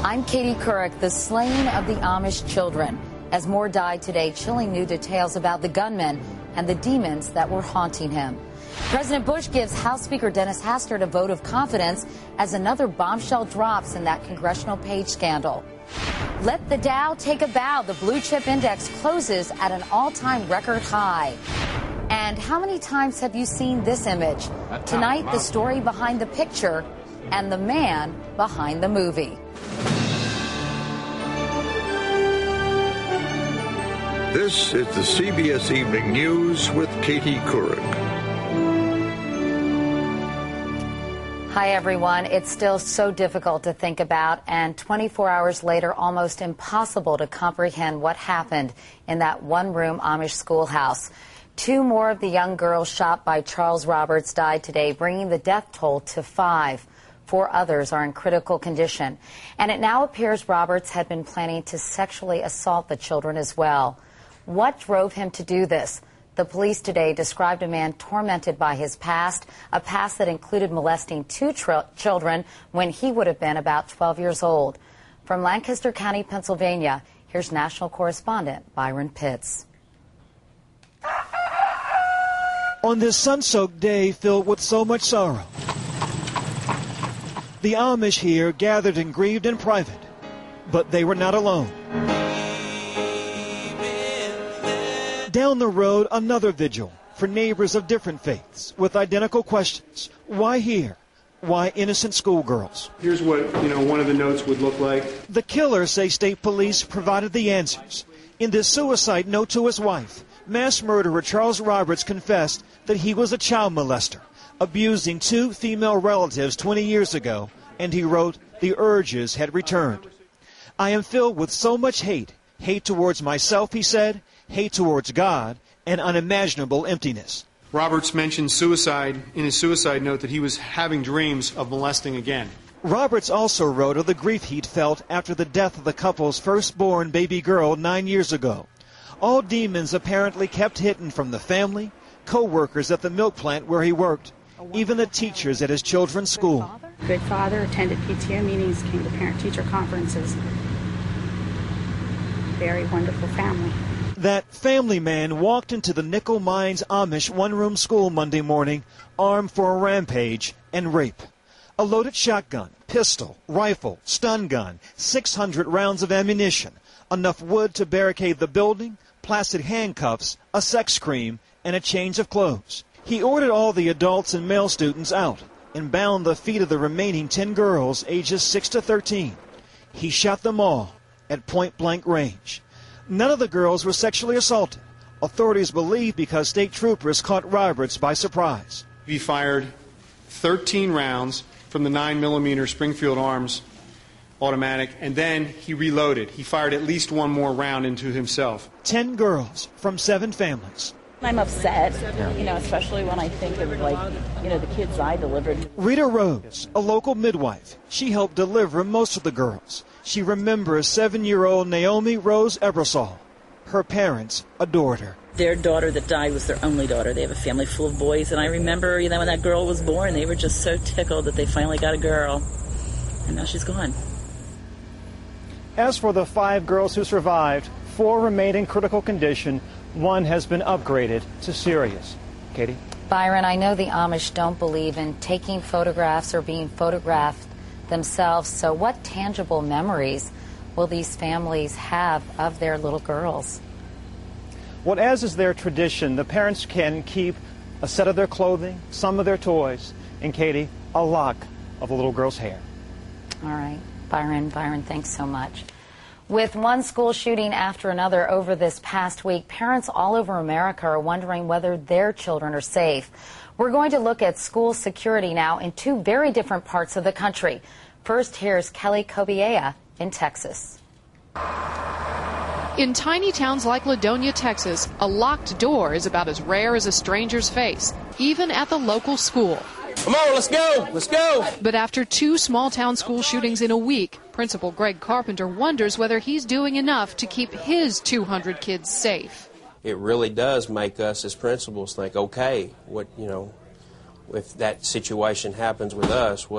I'm Katie Couric. The slaying of the Amish children. As more died today, chilling new details about the gunman and the demons that were haunting him. President Bush gives House Speaker Dennis Hastert a vote of confidence as another bombshell drops in that congressional page scandal. Let the Dow take a bow. The blue chip index closes at an all-time record high. And how many times have you seen this image? Tonight, the story behind the picture and the man behind the movie. This is the CBS Evening News with Katie Couric. Hi, everyone. It's still so difficult to think about and 24 hours later, almost impossible to comprehend what happened in that one-room Amish schoolhouse. 2 more of the young girls shot by Charles Roberts died today, bringing the death toll to 5. 4 others are in critical condition. And it now appears Roberts had been planning to sexually assault the children as well. What drove him to do this? The police today described a man tormented by his past, a past that included molesting 2 children when he would have been about 12 years old. From Lancaster County, Pennsylvania, here's national correspondent Byron Pitts. On this sun-soaked day filled with so much sorrow, the Amish here gathered and grieved in private, but they were not alone. Down the road, another vigil for neighbors of different faiths with identical questions. Why here? Why innocent schoolgirls? Here's what, one of the notes would look like. The killer, say state police, provided the answers. In this suicide note to his wife, mass murderer Charles Roberts confessed that he was a child molester, abusing 2 female relatives 20 years ago, and he wrote, the urges had returned. I am filled with so much hate towards myself, he said, hate towards God, and unimaginable emptiness. Roberts mentioned suicide in his suicide note that he was having dreams of molesting again. Roberts also wrote of the grief he'd felt after the death of the couple's firstborn baby girl 9 years ago. All demons apparently kept hidden from the family, co-workers at the milk plant where he worked, even the teachers at his children's school. Good father, attended PTO meetings, came to parent-teacher conferences. Very wonderful family. That family man walked into the Nickel Mines Amish one-room school Monday morning, armed for a rampage and rape. A loaded shotgun, pistol, rifle, stun gun, 600 rounds of ammunition, enough wood to barricade the building, plastic handcuffs, a sex cream, and a change of clothes. He ordered all the adults and male students out and bound the feet of the remaining 10 girls ages 6 to 13. He shot them all at point-blank range. None of the girls were sexually assaulted. Authorities believe because state troopers caught Roberts by surprise. He fired 13 rounds from the 9mm Springfield Arms automatic, and then he reloaded. He fired at least 1 more round into himself. 10 girls from 7 families. I'm upset, especially when I think of, the kids I delivered. Rita Rose, a local midwife. She helped deliver most of the girls. She remembers 7-year-old Naomi Rose Ebersol. Her parents adored her. Their daughter that died was their only daughter. They have a family full of boys, and I remember, when that girl was born, they were just so tickled that they finally got a girl, and now she's gone. As for the 5 girls who survived, 4 remain in critical condition. 1 has been upgraded to serious. Katie? Byron, I know the Amish don't believe in taking photographs or being photographed themselves, so what tangible memories will these families have of their little girls? Well, as is their tradition, the parents can keep a set of their clothing, some of their toys, and Katie, a lock of the little girl's hair. All right. Byron, thanks so much. With one school shooting after another over this past week, parents all over America are wondering whether their children are safe. We're going to look at school security now in 2 very different parts of the country. First, here's Kelly Kobiea in Texas. In tiny towns like Ladonia, Texas, a locked door is about as rare as a stranger's face, even at the local school. Come on, let's go, let's go. But after 2 small-town school shootings in a week, Principal Greg Carpenter wonders whether he's doing enough to keep his 200 kids safe. It really does make us as principals think, okay, if that situation happens with us,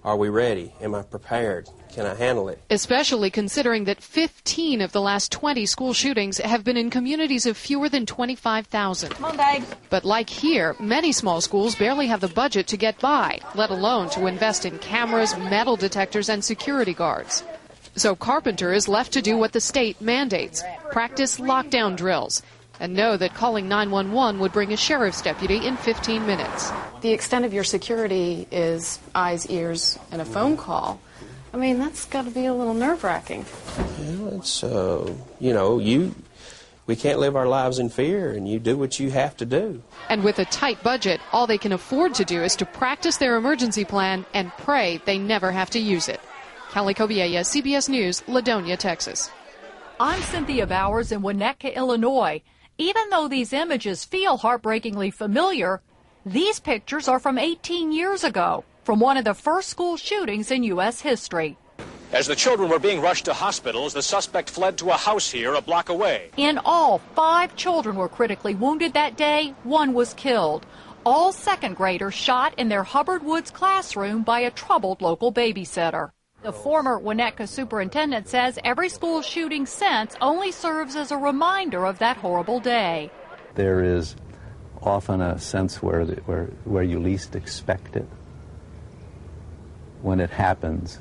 Are we ready? Am I prepared? Can I handle it? Especially considering that 15 of the last 20 school shootings have been in communities of fewer than 25,000. Come on, Dave. But like here, many small schools barely have the budget to get by, let alone to invest in cameras, metal detectors, and security guards. So Carpenter is left to do what the state mandates, practice lockdown drills, and know that calling 911 would bring a sheriff's deputy in 15 minutes. The extent of your security is eyes, ears, and a phone call. I mean, that's got to be a little nerve-wracking. Well, it's, we can't live our lives in fear, and you do what you have to do. And with a tight budget, all they can afford to do is to practice their emergency plan and pray they never have to use it. Kelly Kobiella, CBS News, Ladonia, Texas. I'm Cynthia Bowers in Winnetka, Illinois. Even though these images feel heartbreakingly familiar, these pictures are from 18 years ago, from one of the first school shootings in U.S. history. As the children were being rushed to hospitals, the suspect fled to a house here a block away. In all, 5 children were critically wounded that day. 1 was killed. All second graders shot in their Hubbard Woods classroom by a troubled local babysitter. The former Winnetka superintendent says every school shooting since only serves as a reminder of that horrible day. There is often a sense where you least expect it. When it happens,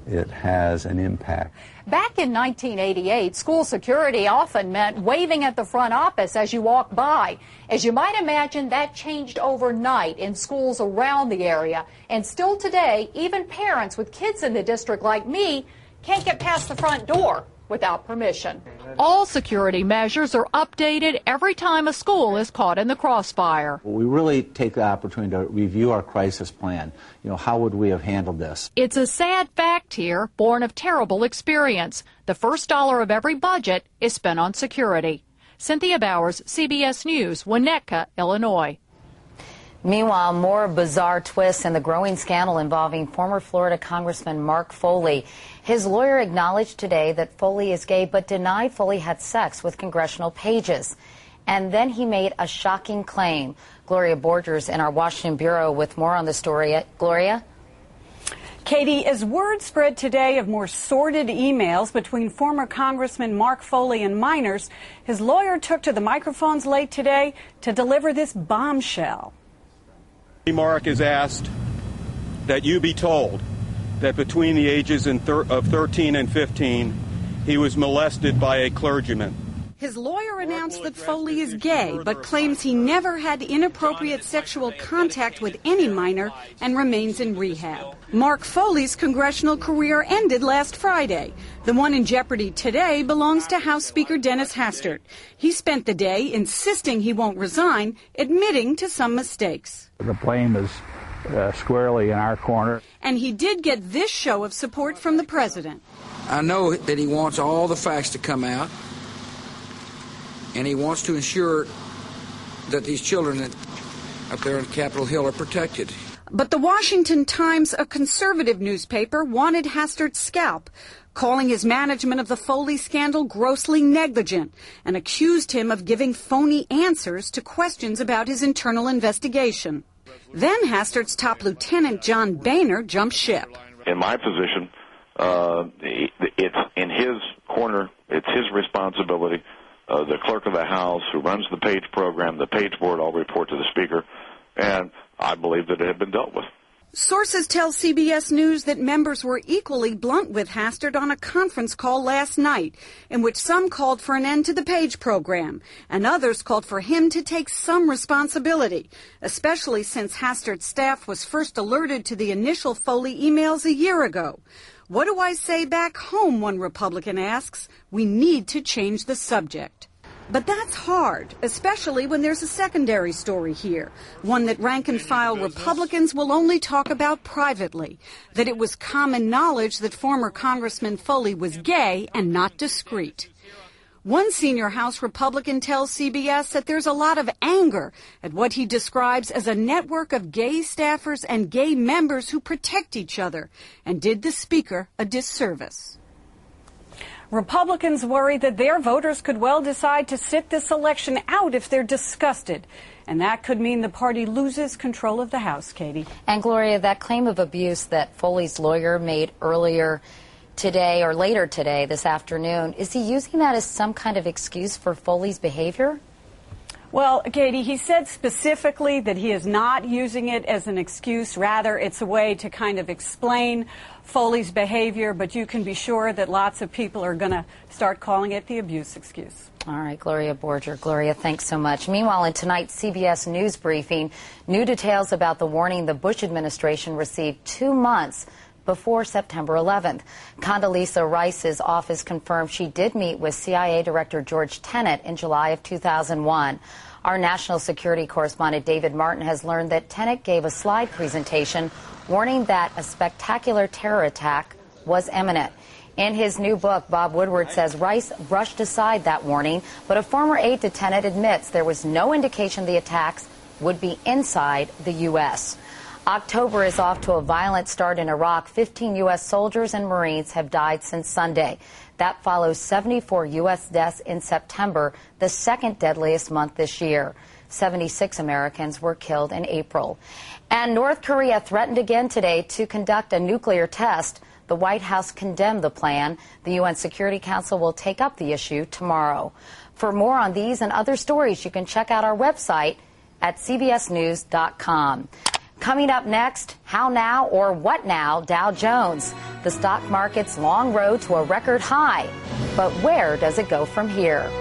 it has an impact. Back in 1988, school security often meant waving at the front office as you walk by. As you might imagine, that changed overnight in schools around the area. And still today, even parents with kids in the district like me can't get past the front door without permission. All security measures are updated every time a school is caught in the crossfire. We really take the opportunity to review our crisis plan. How would we have handled this? It's a sad fact here, born of terrible experience. The first dollar of every budget is spent on security. Cynthia Bowers, CBS News, Winnetka, Illinois. Meanwhile, more bizarre twists in the growing scandal involving former Florida Congressman Mark Foley. His lawyer acknowledged today that Foley is gay, but denied Foley had sex with congressional pages. And then he made a shocking claim. Gloria Borgers in our Washington Bureau with more on the story. Gloria? Katie, as word spread today of more sordid emails between former Congressman Mark Foley and minors, his lawyer took to the microphones late today to deliver this bombshell. Mark has asked that you be told that between the ages of 13 and 15, he was molested by a clergyman. His lawyer announced that Foley is gay, but claims he never had inappropriate sexual contact with any minor and remains in rehab. Mark Foley's congressional career ended last Friday. The one in jeopardy today belongs to House Speaker Dennis Hastert. He spent the day insisting he won't resign, admitting to some mistakes. The blame is squarely in our corner. And he did get this show of support from the president. I know that he wants all the facts to come out, and he wants to ensure that these children up there on Capitol Hill are protected. But the Washington Times, a conservative newspaper, wanted Hastert's scalp, calling his management of the Foley scandal grossly negligent, and accused him of giving phony answers to questions about his internal investigation. Then Hastert's top lieutenant, John Boehner, jumped ship. In my position, it's in his corner, it's his responsibility. The clerk of the House, who runs the page program, the page board, all report to the Speaker, and I believe that it had been dealt with. Sources tell CBS News that members were equally blunt with Hastert on a conference call last night, in which some called for an end to the page program, and others called for him to take some responsibility, especially since Hastert's staff was first alerted to the initial Foley emails a year ago. What do I say back home, one Republican asks. We need to change the subject. But that's hard, especially when there's a secondary story here, one that rank-and-file Republicans will only talk about privately, that it was common knowledge that former Congressman Foley was gay and not discreet. One senior House Republican tells CBS that there's a lot of anger at what he describes as a network of gay staffers and gay members who protect each other, and did the Speaker a disservice. Republicans worry that their voters could well decide to sit this election out if they're disgusted. and that could mean the party loses control of the House, Katie. And Gloria, that claim of abuse that Foley's lawyer made earlier today or later today, this afternoon, is he using that as some kind of excuse for Foley's behavior? Well, Katie, he said specifically that he is not using it as an excuse. Rather, it's a way to kind of explain Foley's behavior, but you can be sure that lots of people are going to start calling it the abuse excuse. All right, Gloria Borger. Gloria, thanks so much. Meanwhile, in tonight's CBS News briefing, new details about the warning the Bush administration received 2 months before September 11th. Condoleezza Rice's office confirmed she did meet with CIA Director George Tenet in July of 2001. Our national security correspondent David Martin has learned that Tenet gave a slide presentation warning that a spectacular terror attack was imminent. In his new book, Bob Woodward says Rice brushed aside that warning, but a former aide to Tenet admits there was no indication the attacks would be inside the U.S. October is off to a violent start in Iraq. 15 U.S. soldiers and Marines have died since Sunday. That follows 74 U.S. deaths in September, the second deadliest month this year. 76 Americans were killed in April. And North Korea threatened again today to conduct a nuclear test. The White House condemned the plan. The UN Security Council will take up the issue tomorrow. For more on these and other stories, you can check out our website at cbsnews.com. Coming up next, how now or what now Dow Jones? The stock market's long road to a record high. But where does it go from here?